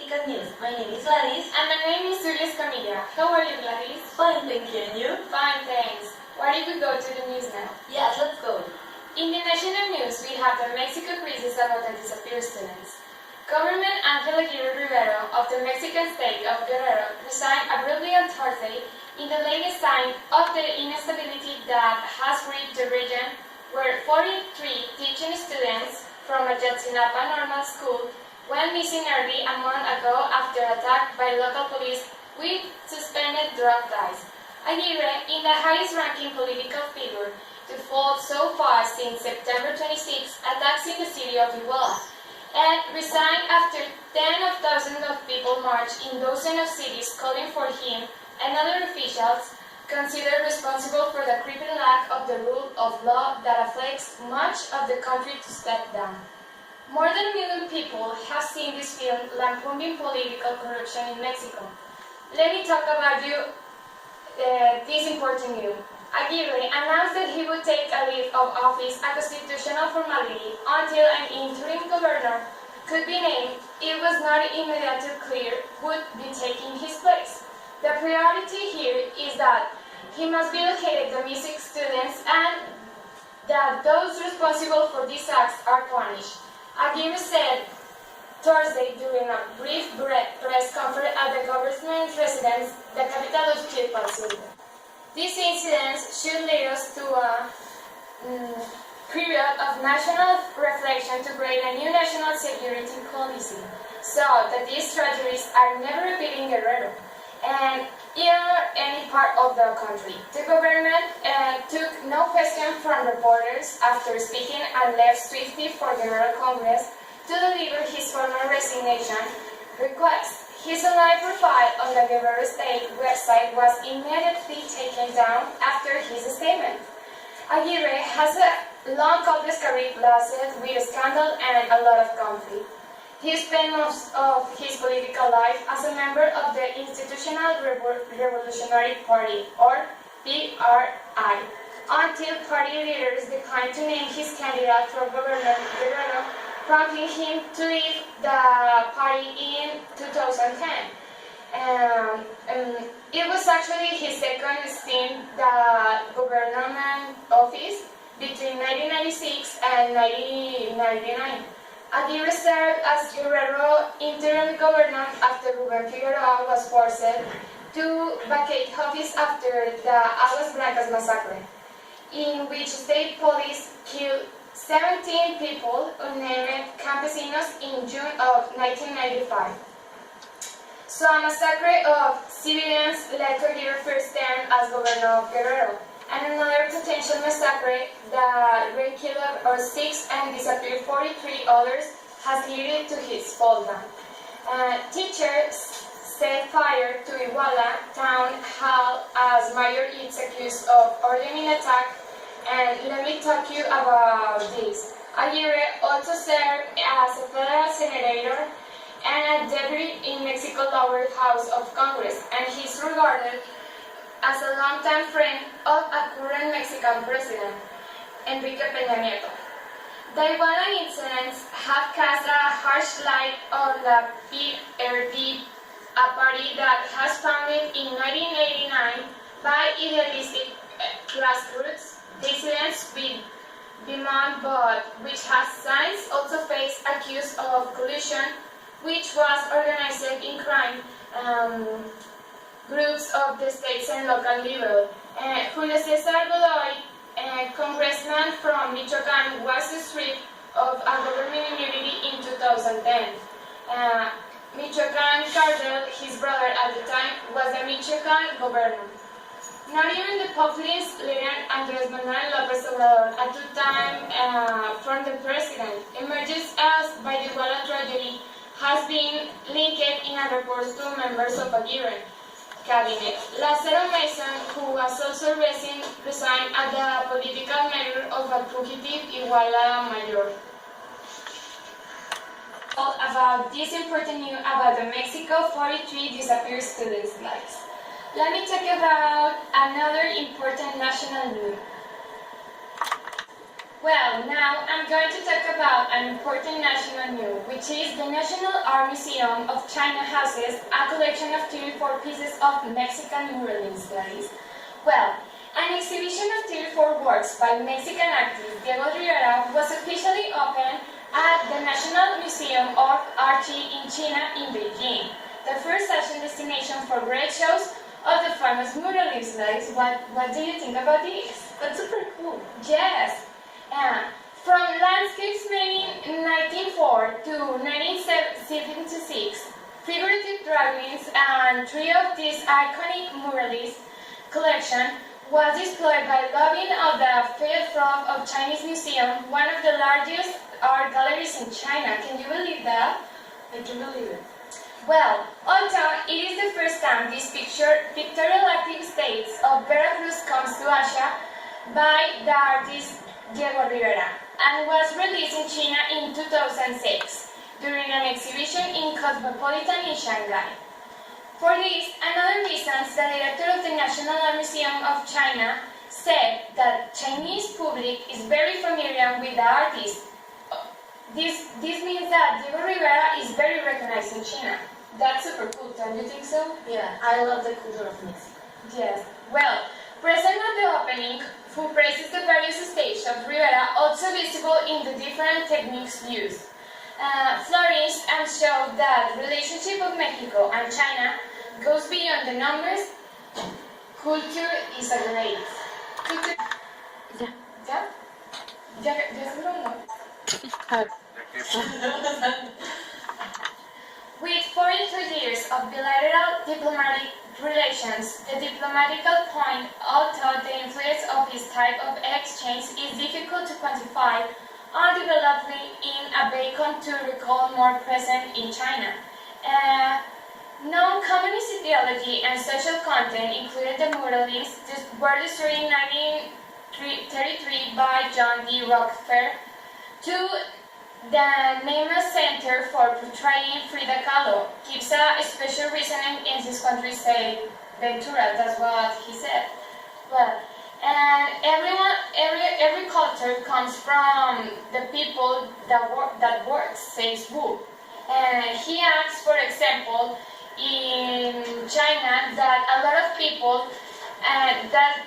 political news. My name is Gladys. And my name is zuly. How are you, Gladys? Fine, thank you. And you? Fine, thanks. Why did we go to the news now? Yes, let's go. In the national news, we have the Mexico crisis about the disappeared students. Government Angel Rivero of the Mexican state of Guerrero resigned abruptly on Thursday in the latest sign of the instability that has gripped the region, where 43 teaching students from Ayotzinapa Normal School went missing nearly a month ago after attack by local police with suspended drug ties. Aguirre, in the highest-ranking political figure to fall so far since September 26, attacks in the city of Iguala, and resigned after tens of thousands of people marched in dozens of cities calling for him and other officials considered responsible for the creeping lack of the rule of law that afflicts much of the country to step down. More than 1 million people have seen this film lampooning political corruption in Mexico. Let me talk about this important news. Aguirre announced that he would take a leave of office, a constitutional formality, until an interim governor could be named. It was not immediately clear who would be taking his place. The priority here is that he must be located the music students and that those responsible for these acts are punished. Aguirre said Thursday during a brief press conference at the government residence, the capital of Chile. These incidents should lead us to a period of national reflection to create a new national security policy, so that these tragedies are never repeated in Guerrero and any part of the country. The government took no question from reporters after speaking and left swiftly for Guerrero Congress to deliver his formal resignation request. His online profile on the Guerrero State website was immediately taken down after his statement. Aguirre has a long complex career blasted with scandal and a lot of conflict. He spent most of his political life as a member of the Institutional Revolutionary Party, or PRI, until party leaders declined to name his candidate for governor Guerrero, prompting him to leave the party in 2010. It was actually his second stint the government office between 1996 and 1999. Aguirre served as Guerrero interim governor after Rubén Figueroa was forced to vacate office after the Aguas Blancas massacre, in which state police killed 17 people unnamed campesinos in June of 1995. So a massacre of civilians led to Aguirre's first term as governor of Guerrero, and another potential massacre that killed 6 and disappeared 43 others has led to his fall down. Teachers set fire to Iguala town hall as mayor is accused of ordering attack. And let me talk to you about this. Aguirre also served as a federal senator and a deputy in Mexico's lower house of Congress, and he is regarded as a longtime friend of a current Mexican president, Enrique Peña Nieto. The Iguala incidents have cast a harsh light on the PRD, a party that has founded in 1989 by idealistic grassroots dissidents with demand, but which has since also faced accused of collusion, which was organized in crime groups of the states and local level. Julio Cesar Godoy, congressman from Michoacán, was stripped of a government immunity in 2010. Michoacán Cartel, his brother at the time, was the Michoacán governor. Not even the populist leader Andrés Manuel López Obrador, at the time from the president, emerges as by the Iguala tragedy, has been linked in a report to members of Aguirre cabinet. Lázaro Mason, who was also resigned at the political measure of a fugitive Iguala mayor. All about this important news about the Mexico 43 disappeared students' lives. Let me talk about another important national news. Well, now I'm going to talk about an important national news, which is the National Art Museum of China houses a collection of 34 pieces of Mexican muralism studies. Well, an exhibition of 34 works by Mexican artist Diego Rivera was officially opened at the National Museum of Art in China in Beijing, the first Asian destination for great shows of the famous muralism studies. What do you think about this? That's super cool. Yes. From landscapes made in 1904 to 1976, figurative drawings and three of this iconic muralist collection was displayed by the lobby of the fifth floor of Chinese Museum, one of the largest art galleries in China. Can you believe that? I can believe it. Well, although it is the first time this pictorial active states of Veracruz comes to Asia by the artist Diego Rivera, and was released in China in 2006 during an exhibition in Cosmopolitan in Shanghai. For this and other reasons, the director of the National Art Museum of China said that Chinese public is very familiar with the artist. This means that Diego Rivera is very recognized in China. That's super cool, don't you think so? Yeah, I love the culture of Mexico. Yes. Well, present at the opening, who praises the various stages of Rivera, also visible in the different techniques used, flourished and showed that relationship of Mexico and China goes beyond the numbers. Culture is a great. Culture. Ya. ¿Ya? ¿Ya se lo no? A ver. With 43 years of bilateral diplomatic relations, the diplomatical point, although the influence of this type of exchange is difficult to quantify, are developing in a beacon to recall more present in China. Non-communist ideology and social content, including the muralists, were destroyed in 1933 by John D. Rockefeller to the Neymar Center for Portraying Frida Kahlo. Gives a special reasoning in his country, say Ventura. That's what he said. Well, and every culture comes from the people that works, says Wu. And he asks, for example, in China, that a lot of people that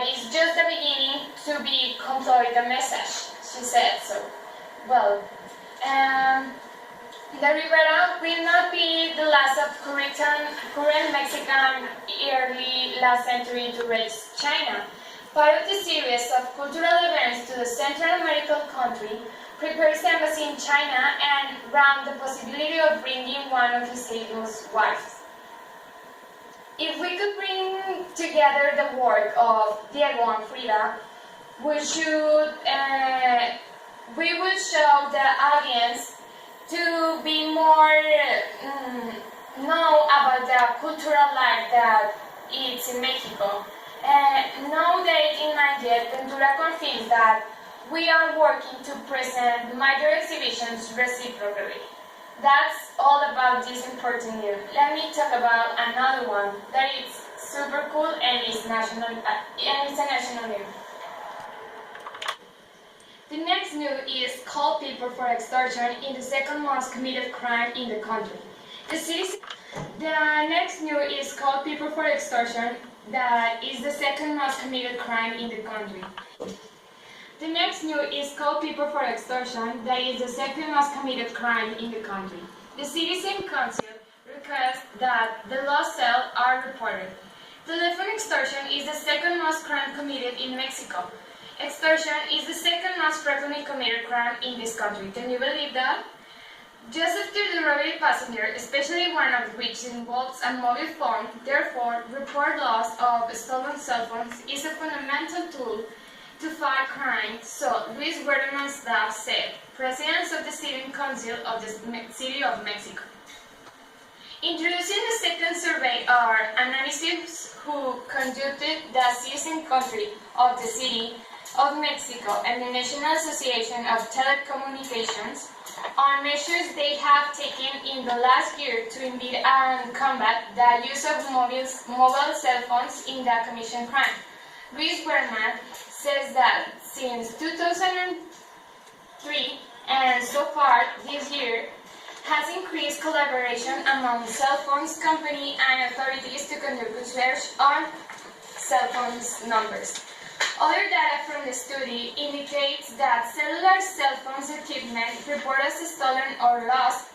is just the beginning to be convey the message. She said so. Well, the Rivera will not be the last of current Mexican early last century to reach China. Part of the series of cultural events to the Central American country prepares the embassy in China and ran the possibility of bringing one of his famous wives. If we could bring together the work of Diego and Frida, we would show the audience to be more know about the cultural life that is in Mexico. No date in mind yet, Ventura confirms that we are working to present major exhibitions reciprocally. That's all about this important news. Let me talk about another one that is super cool and it's a national news. The next news is call people for extortion in the second most committed crime in the country. The next news is call people for extortion that is the second most committed crime in the country. The next news is call people for extortion that is the second most committed crime in the country. The Citizen Council requests that the lost cell are reported. Telephone extortion is the second most crime committed in Mexico. Extortion is the second most frequently committed crime in this country. Can you believe that? Just after the robbery passenger, especially one of which involves a mobile phone, therefore, report loss of stolen cell phones is a fundamental tool to fight crime, so Luis Werderman staff said, President of the Citizen Council of the City of Mexico. Introducing the second survey are analysts who conducted the citizen country of the City of Mexico and the National Association of Telecommunications on measures they have taken in the last year to impede and combat the use of mobile cell phones in the commission crime. Luis Berman says that since 2003 and so far this year has increased collaboration among cell phones company and authorities to conduct research on cell phones numbers. Other data from the study indicates that cellular cell phones equipment reported as stolen or lost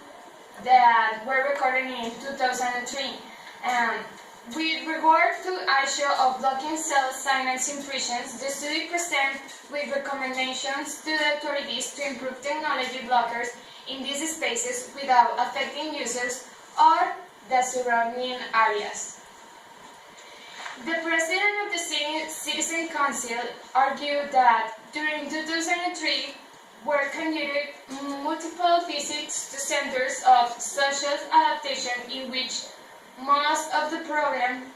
that were recorded in 2003. With regard to issue of blocking cell signage intrusions, the study presents with recommendations to the authorities to improve technology blockers in these spaces without affecting users or the surrounding areas. The president of the Citizen Council argued that during 2003 were conducted multiple visits to centers of social adaptation in which most of the program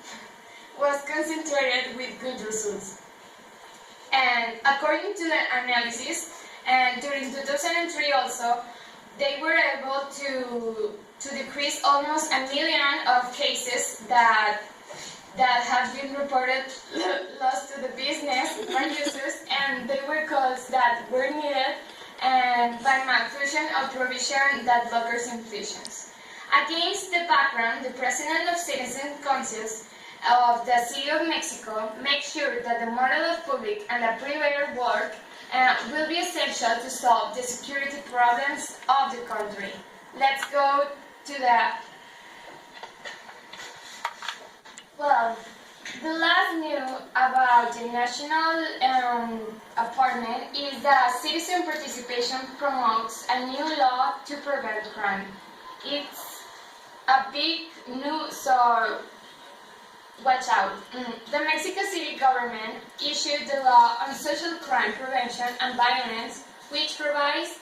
was concentrated with good results. And according to the analysis, and during 2003 also, they were able to decrease almost 1 million of cases that have been reported lost to the business by users, and they were calls that were needed and by malfunction of provision that blockers infections. Against the background, the president of Citizen Councils of the City of Mexico makes sure that the model of public and private work will be essential to solve the security problems of the country. Let's go to the... Well, the last news about the national apartment is that citizen participation promotes a new law to prevent crime. It's a big news, so watch out. The Mexico City government issued the law on social crime prevention and violence, which provides